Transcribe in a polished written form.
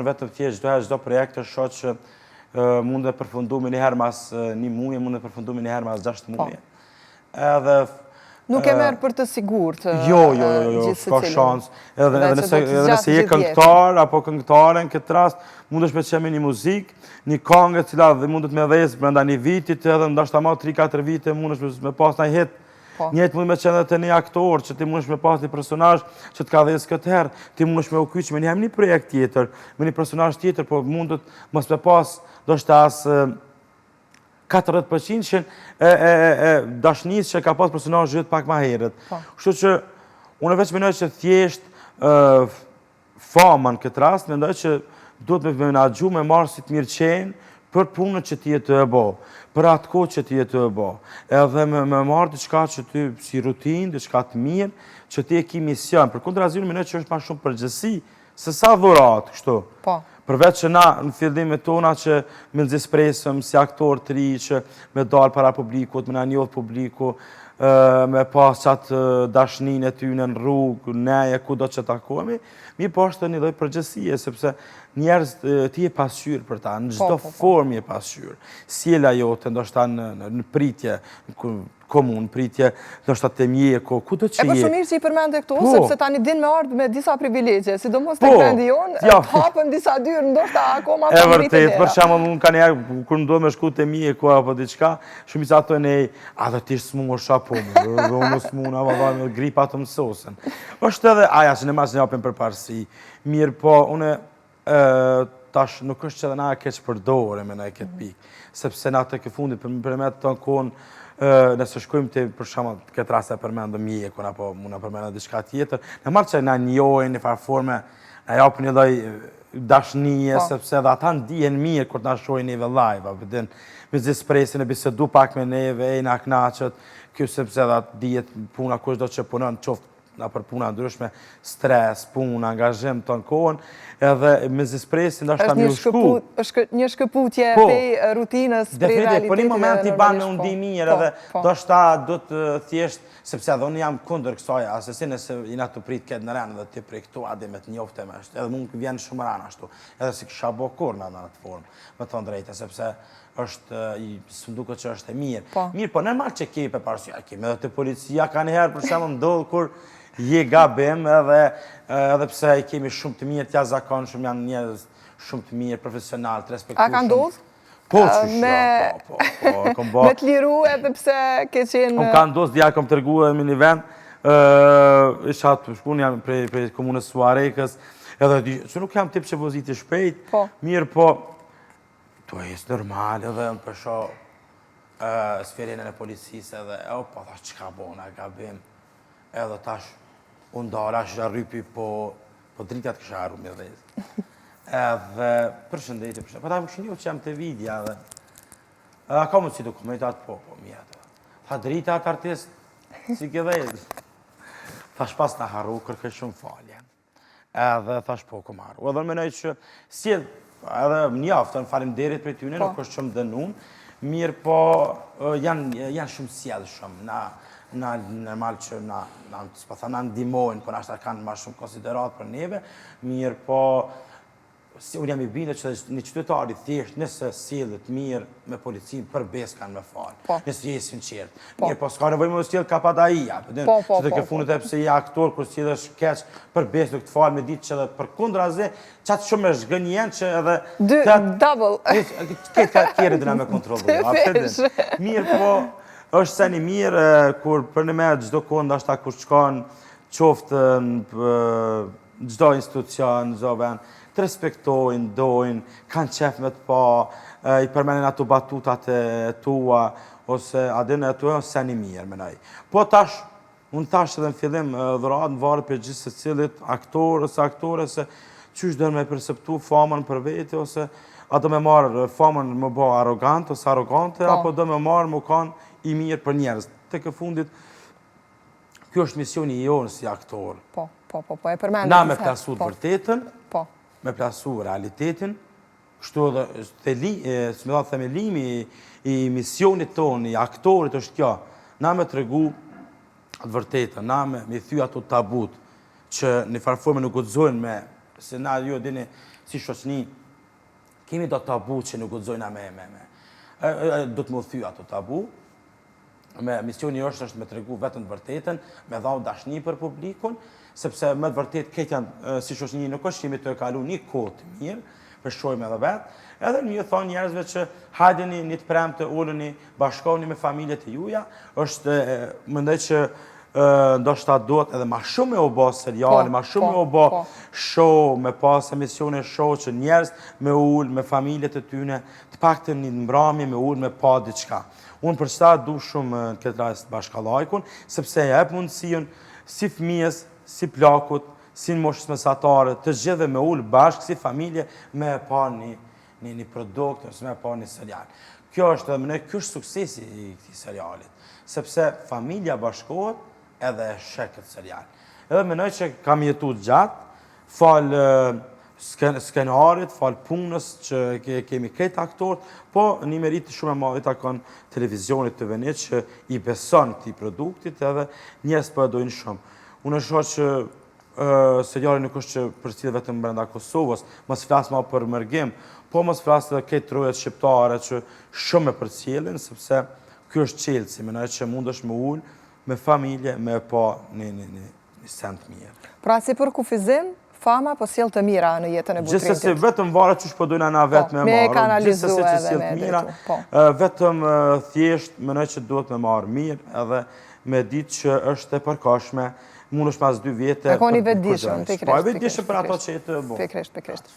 unë vetëm thjesht çdo projekt të shoh që mund të përfundu me njëherë mas 1 muaj, mund të përfundu me njëherë mas 6 muaj. Edhe nuk e merë për të sigurt. Jo, s'ka shans. Edhe nëse je këngëtar apo këngëtare në këtë rast, mundesh me të qemi një muzikë, një këngë e cila mundet me dhes brenda një vitit, edhe ndoshta ma 3-4 vite mundesh me pas një hit. Njëtë mund me qenë dhe të një aktor, që ti mundesh me pas një personazh që të ka dhes këtë herë, ti mundesh me u kyç me një projekt tjetër, me një personazh tjetër, po mundet mos me pas ndoshta as 40% që dashnisë që ka pas personazhi yt pak më herët. Kështu që unë veç mendoj që thjesht famën këtë rast mendoj që duhet me menaxhu me marrë si të mirëqenë për punën që ti je të e bë, për atë kohë që ti je të e bë. Edhe me marrë diçka që ty si rutinë, diçka të mirë, që ti e ki mision. Përkundrazi unë mendoj që është më shumë përgjegjësi se sa dhuratë, kështu. Përveç që na në fillimet tona që me nxjespresëm si aktor të ri që me dalë para publikut, me na njohë publiku, me pas qatë dashnin e tyne në rrugë, neje, ku do që takohemi, mi po është një lloj përgjegjësie, sepse njerëz ti je pasqyrë për ta, në çdo formë je pasqyrë. Sjela jote ndoshta në pritje, komunë, pritje, ndoshta te mjeku, ku do që je. Po shumë mirë që i përmende këtu, sepse tani din me ardhë me disa privilegje, sidomos tek vendi jonë, të hapën disa dyrë, ndoshta akoma të mritë dera. E vërtet, për shembull, unë kanë herë kur ndodh me shku te mjeku apo diçka, shumica thonë a do ti smuar apo unë smuna valla gripa të mësosen. Është edhe aja që ne mas ne japim përparësi. Mirë, po unë tash nuk është që edhe na e keq përdore me na e këtë pikë, sepse na të ke fundit për me të konë nëse shkojmë të për shembull këtë rast e përmendëm mjekun apo mund na përmendë diçka tjetër, në marrë që na njohin në farë forme, na japin një lloj dashnie sepse edhe ata ndihen mirë kur na shohin neve live, apo din me zespresin e bisedu pak me neve, na kënaqet, kjo sepse edhe dihet puna kushdo që punon qoftë na për puna ndryshme, stres, punë, angazhim të në kohën, edhe me zespresin ndoshta më u shku. Është një shkëputje prej rutinës, prej realitetit. Po një moment i ban me undi mirë, edhe ndoshta do të thjesht, sepse edhe unë jam kundër kësaj, asesi nëse jena të prit këtë në rënë dhe ti prej këtu adi me të njofte me është, edhe mund vjen shumë rënë ashtu, edhe si kësha bo kur në atë formë, me të drejtë, sepse është, së duket që është e mirë. Mirë, po normal që kepe parësia, kemi edhe të policia ka njëherë për shemë ndodhë kur je gabim edhe pse i kemi shumë të mirë, tja zakon shumë janë njerëz shumë të mirë, profesional, të respektueshëm. A ka ndodhë? Po, që me të liru edhe pse ke qenë... Unë ka ndodhë, dja kom tërgu edhe me një vend, isha të shkun jam prej komunës Suarekës, edhe di, që nuk jam tip që voziti shpejt, mirë po, to e jesë normal edhe në përsho sferin e policisë edhe, po, thash, që ka bona, gabim, edhe tash, unë dara, shë rrypi po dritat kësha arru me dhezë. Edhe, përshëndetje, po ta më këshinjo që jam të vidja edhe, ka më si dokumentat, po, mjetë. Tha dritat artist, si ke dhezë. Thash pas në harru, kërkë shumë falje. Edhe, thash po, kom harru. Edhe më nëjtë që, si edhe mjaftën, farim derit për tyne, nuk është shumë dënun, mirë po, janë shumë sjellë shumë, na normal që na ndihmojnë, po nashta kanë ma shumë konsiderat për neve, mirë po, unë jam i bindë që një qytetari thjesht nëse sillet mirë me policinë për besë kanë me falë, nëse je sinqert. Mirë po, s'ka nevojë me sjellë kapadaia, që të ke fundit e pse je aktor, kur sillesh keq për besë nuk të falë me ditë që edhe përkundrazi, qatë shumë e zhgënjen që edhe... Double! Këtë kjeri dhe na me kontrollu. Mirë po, është se një mirë, kur për në me gjdo kohë ndashta kur shkon qoftë në gjdo institucion, gjdo vend, të respektojnë, dojnë, kanë qef me të pa, i përmenin ato batutat e tua, ose adin e tua, ose një mirë, menaj. Po tash, unë tash edhe në fillim dhurat në varë për gjithë se cilit aktor ose aktore, se qysh dhe me perseptu famën për vete, ose a do me marë famën më bo arrogant ose arrogante, apo do me marë më kanë i mirë për njerës. Të ke fundit, kjo është misioni i jonë si aktor. E përmendit. Na me plasu të vërtetën, me plasu realitetin, kështu edhe themelimi i misionit tonë, i aktorit është kjo, na me të regu të vërtetën, na me thy ato tabut, që një farforme nuk gudzojnë me, se na jo dini si shoqni, kemi do tabu që nuk guxojna do të më thy ato tabu. Misioni është me tregu vetëm të vërtetën, me dhau dashni për publikun, sepse me të vërtet këtë janë si shoqni nuk është jemi të kalu një kohë të mirë, përshojmë edhe vetë, edhe një thonë njerëzve që hajdeni një të premë të ullëni, bashkohni me familjet e juja, është mëndaj që ndoshta duhet edhe ma shumë me u bo seriale, ma shumë me u bo show, me pas emisione show që njerëz me ullë, me familjet e tyne, të pak të një mbrami me ullë, me pa diçka. Unë për qëta du shumë në këtë rast bashkallajkun, sepse e jep mundësion si fëmijës, si plakut, si në moshës mesatare, të gjithë me ullë bashkë, si familje, me e pa një produkt, ose me e pa një serial. Kjo është suksesi i këtij serialit, sepse familja bashkohet edhe e shek këtë serial. Edhe menoj që kam jetu gjatë, falë skenarit, falë punës që kemi këtë aktorët, po një meritë shumë e madhe takon televizionit të venit që i beson këtij produktit edhe njerëz po e dojnë shumë. Unë shoh që seriali nuk është që përcjell vetëm brenda Kosovës, mos flas më për mërgim, po mos flas edhe këtë trojet shqiptare që shumë e përcjellin, sepse ky është çelësi, mendoj që mundesh me ul me familje, me pa një send mirë. Pra si për kufizim, fama po sjell të mira në jetën e Butrintit. Gjithsesi vetëm varet çu po dojna na vetë me marrë. Gjithsesi që sjell të mira, vetëm thjesht mendoj që duhet me marrë mirë edhe me ditë që është e përkohshme. Mund është pas 2 vjete. E koni vetëdijshëm, pikërisht. Po, vetëdijshëm për ato që jetë bo. Pikërisht.